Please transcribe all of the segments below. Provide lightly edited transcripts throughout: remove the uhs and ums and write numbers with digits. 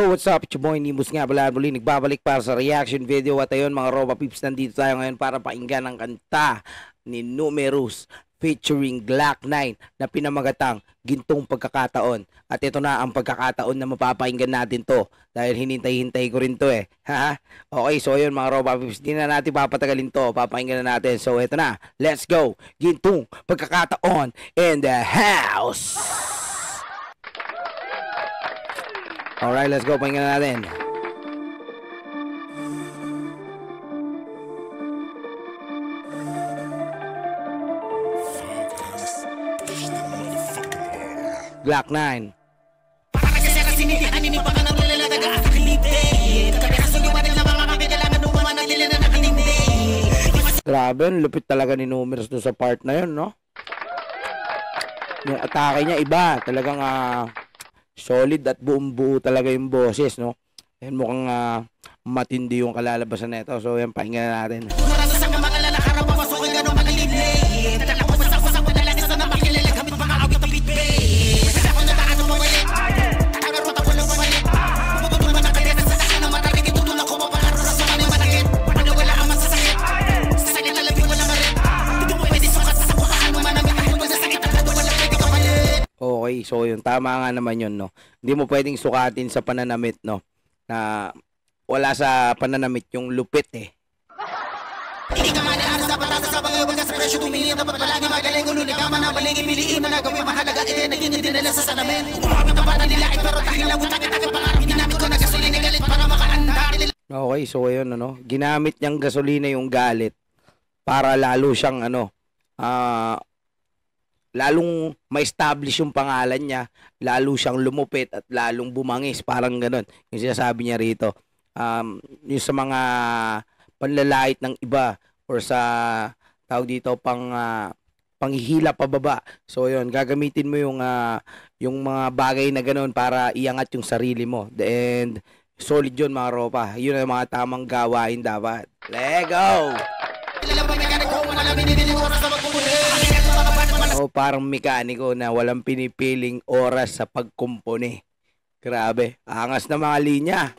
Yo, what's up? It's your boy Nimbus nga pala muli nagbabalik para sa reaction video. At ayun mga Ropa Peeps, nandito tayo ngayon para pakinggan ang kanta ni Numerous featuring Glock 9 na pinamagatang Gintong Pagkakataon. At ito na ang pagkakataon na mapapakinggan natin to dahil hinintay-hintay ko rin to eh. Okay, so ayun mga Ropa Peeps, di na natin papatagalin to, papakinggan na natin. So ito na, let's go! Gintong Pagkakataon in the house! Alright, let's go. Pakinggan na natin. Glock 9. Grabe, lupit talaga ni Numerous doon sa part na yun, no? Yung atake niya iba. Talagang solid at buong-buo talaga yung boses, no? Yan mukhang matindi yung kalalabasan na ito. So yan, pakinggan na natin. Okay, so yun, tama nga naman yun, no? Hindi mo pwedeng sukatin sa pananamit, no? Na wala sa pananamit yung lupit, eh. Hindi ka man sa patasa sa pag-iwag sa presyo, tumingin dapat palagi magaling ulo, ka man ang baligin, piliin mo na gawin mahalaga, naging hindi nila sa salamin. Kumamit ang bata nila, pero dahil lang utakit-takit pangarap, ginamit ko na gasolina galit para makaandar. Okay, so ayun, ano? Ginamit niyang gasolina yung galit para lalo siyang, lalong ma-establish yung pangalan niya, lalo siyang lumupit at lalong bumangis, parang ganun. Yung sinasabi niya rito, yung sa mga panlalait ng iba or sa tawag dito panghihila pababa. So yun, gagamitin mo yung mga bagay na ganun para iangat yung sarili mo. And solid yun mga Ropa. Yun ang mga tamang gawain dapat. Let's go! O parang mekaniko na walang pinipiling oras sa pagkumpone. Grabe, angas na mga linya.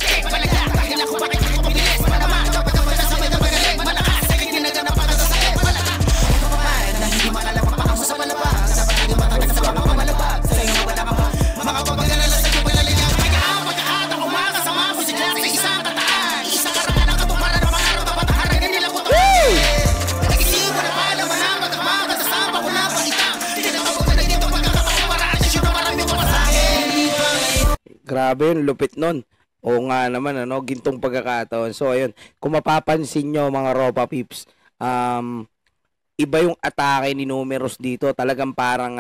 Grabe yun, lupit nun. Oo nga naman, gintong pagkakataon. So, ayun, kung mapapansin nyo mga Ropa Peeps, iba yung atake ni Numerous dito. Talagang parang,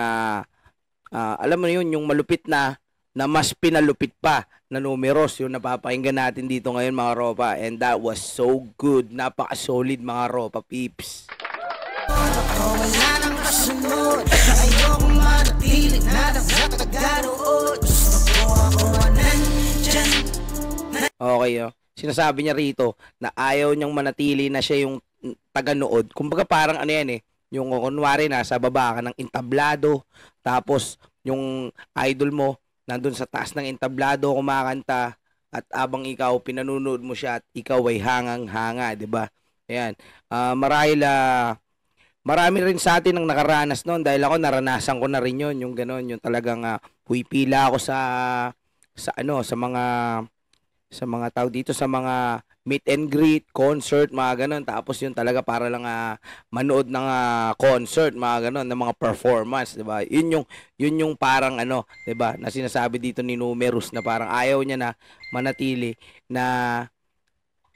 alam mo yun, yung malupit na mas pinalupit pa na Numerous, yung napapakinggan natin dito ngayon mga Ropa. And that was so good. Napaka-solid mga Ropa Peeps. Wala nang kasunod, ayokong manatilig na nagkakagaroon. Okay, sinasabi niya rito na ayaw niyang manatili na siya yung taga-nood. Kumbaga parang ano yan yung kunwari nasa baba ka ng entablado, tapos yung idol mo nandun sa taas ng entablado kumakanta, at abang ikaw pinanunood mo siya at ikaw ay hangang-hanga, 'di ba? Ayan. Marami rin sa atin ang nakaranas noon dahil ako naranasan ko na rin yon, yung gano'n, yung talagang pila ako sa mga tao dito, sa mga meet and greet, concert, mga ganon. Tapos yun talaga para lang manood ng concert, mga ganon, ng mga performance, 'di ba? Yun yung parang 'di ba, na sinasabi dito ni Numerous na parang ayaw niya na manatili na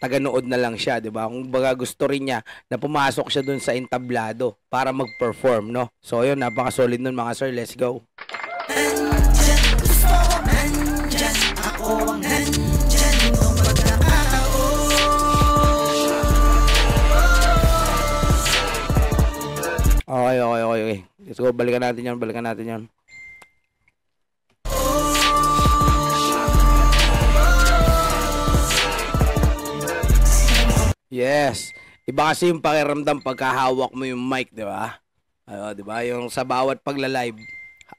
taga-nood na lang siya, 'di ba? Kung baga gusto rin niya na pumasok siya dun sa entablado para mag-perform, no? So yun, napaka-solid nun mga sir. Let's go. Okay. Let's go. Balikan natin yan. Yes. Iba kasi yung pakiramdam pagkahawak mo yung mic, di ba? Di ba? Yung sa bawat pagla-live,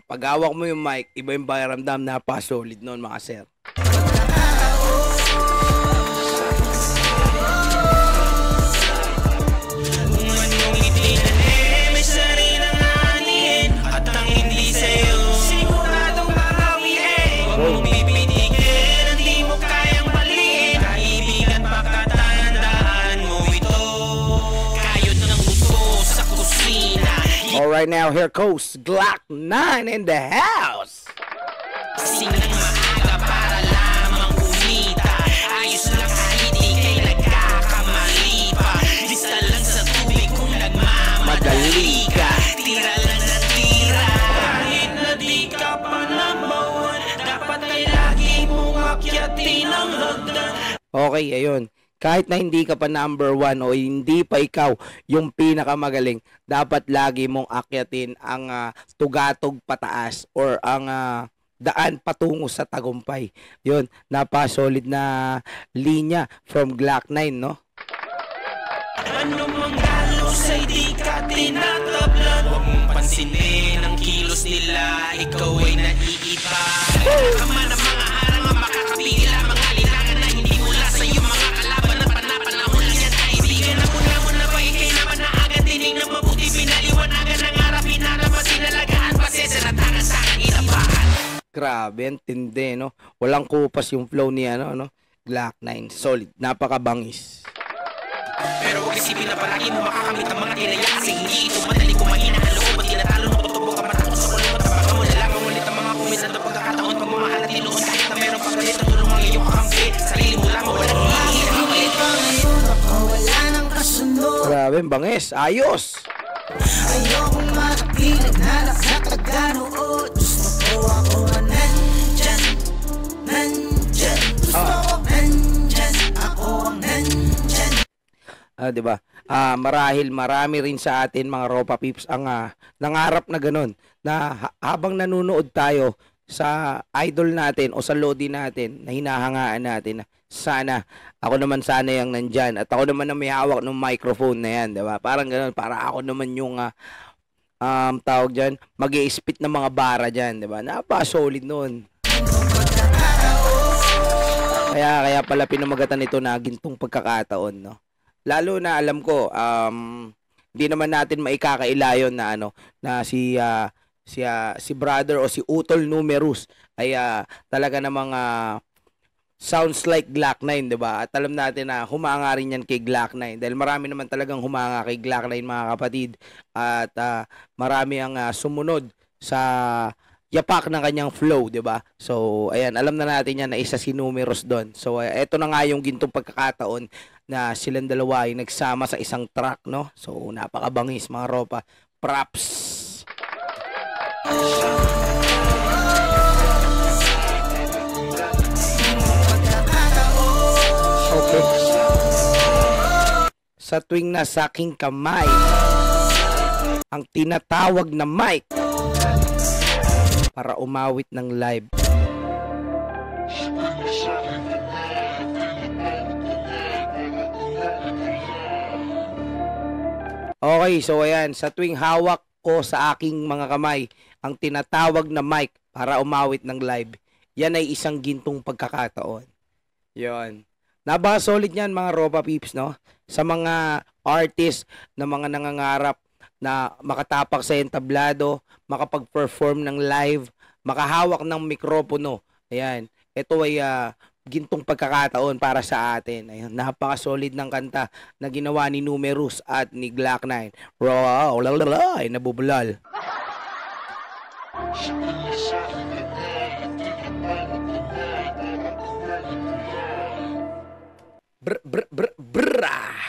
pag hawak mo yung mic, iba yung pakiramdam, napaka-solid noon mga sir. right now, here goes Glock 9 in the house. Silang maaga para lamang umita. Ayos lang kahit di kay nagkakamali pa. Lista lang sa tubig kung nagmamadali ka. Tira lang na tira. Kahit na di ka pa number one, dapat ay lagi mong akyatin ang hagdan. Okay, ayun. Kahit na hindi ka pa number 1 o hindi pa ikaw yung pinakamagaling, dapat lagi mong akyatin ang tugatog pataas or ang daan patungo sa tagumpay. Yun, napaka-solid na linya from Glock 9, no? Ano mang galos ay di ka tinatablan. Huwag mong pansinin ang kilos nila, ikaw ay naiiba. Kama ng mga harang ang makakapila, mga lilangan na hindi mula sa iyo, mga kalaban at panapanahon lang yan kaibigan. Ako naman na ba ikay naman na agad tining na mabuti pinaliwanagan ng harap, hinarapasin nalagaan, pasensya na tangan sa akin inabahan. Grabe, ang tindi, no? Walang kupas yung flow ni Glock 9. Solid, napakabangis. Pero huwag isipin na palagi mo makakamit ang mga tinaya, kasi hindi ito madali kung mahina ang loob at tinatalo mo tutubo ka matakot sa kulong at tapakan mo lalangan ulit ang mga kumisan na pagkakataon pagmamahal at tinuon kahit na meron pang galit at tulong ang iyong kakampi. Sarili mo lamang walang hihirap ang galit pa ngayon ako wala nang kasunod. Grabe, bangis. Ayos! Ayokong makapilag na nakakaganood. Gusto ko ako nandyan, nandyan. Gusto ko nandyan, ako ang nandyan. 'Di ba? Marami rin sa atin mga Ropa Peeps ang nangarap na ganun na habang nanonood tayo sa idol natin o sa lodi natin na hinahangaan natin na sana ako naman sana yung nandyan at ako naman na may hawak ng microphone na yan, 'di ba? Parang ganun, para ako naman yung tawag diyan, mag-i-spit ng mga bara diyan, 'di ba? Napaka-solid noon. Kaya pala pinamagatan nito na gintong pagkakataon, no? Lalo na alam ko, hindi naman natin maikakailayon na na si brother o si Utol Numerous ay talaga namang sounds like Glock 9, 'di ba? At alam natin na humanga rin yan kay Glock 9 dahil marami naman talagang humanga kay Glock 9, mga kapatid. At marami ang sumunod sa yapak ng kanyang flow, 'di ba? So, ayan, alam na natin yan na isa si Numerous doon. So, eto na nga yung gintong pagkakataon na silang dalawa ay nagsama sa isang track, no? So, napakabangis, mga Ropa. Props! Okay. Sa tuwing nasa aking kamay ang tinatawag na mic para umawit ng live. Okay, so ayan, sa tuwing hawak ko sa aking mga kamay ang tinatawag na mic para umawit ng live, yan ay isang gintong pagkakataon. Yon. Napaka-solid yan, mga Ropa Peeps, no? Sa mga artist na mga nangangarap na makatapak sa entablado, makapag-perform ng live, makahawak ng mikropono. Ayan, ito ay gintong pagkakataon para sa atin. Ayun, napaka-solid ng kanta na ginawa ni Numerous at ni Glock 9. Wow, ay nabubulal.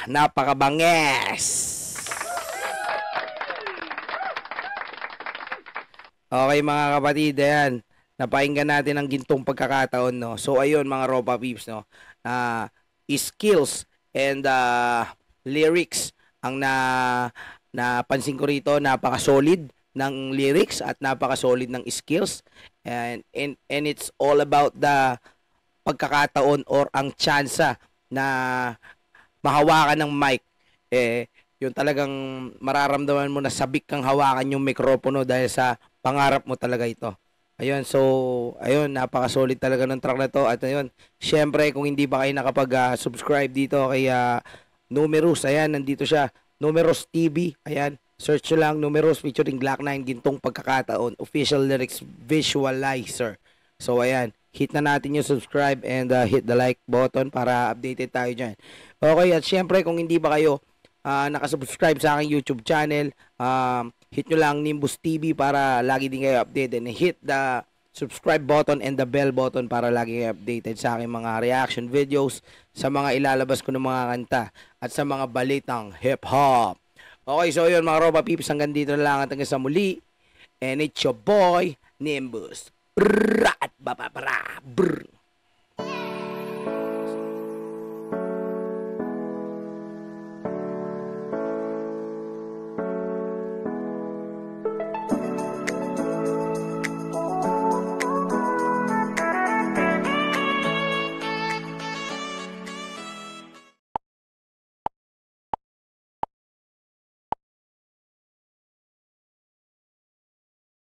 Napakabanges. Okay, mga kapatid, ayan. Napakinggan natin ang gintong pagkakataon, no? So, ayun, mga Ropa Peeps, no? Skills and lyrics ang napansin ko rito. Napaka-solid ng lyrics at napaka-solid ng skills. And it's all about the pagkakataon or ang tsansa na mahawakan ng mic. Yun talagang mararamdaman mo na sabik kang hawakan yung mikropono dahil sa pangarap mo talaga ito. Ayun, so, ayun, napaka-solid talaga ng track na to. At ayun, syempre, kung hindi pa kayo nakapag-subscribe dito kay Numerous, ayan, nandito siya, Numerous TV, ayan, search nyo lang, Numerous featuring Glock 9, gintong pagkakataon, official lyrics visualizer. So, ayan, hit na natin yung subscribe and hit the like button para updated tayo dyan. Okay, at syempre, kung hindi pa kayo nakasubscribe sa aking YouTube channel, hit nyo lang Nimbus TV para lagi din kayo updated, and hit the subscribe button and the bell button para lagi kayo updated sa aking mga reaction videos, sa mga ilalabas ko ng mga kanta, at sa mga balitang hip-hop. Okay, so yun mga Ropa Peeps, hanggang dito na lang at hanggang sa muli. And it's your boy, Nimbus. Brrr, at bababra, brrr.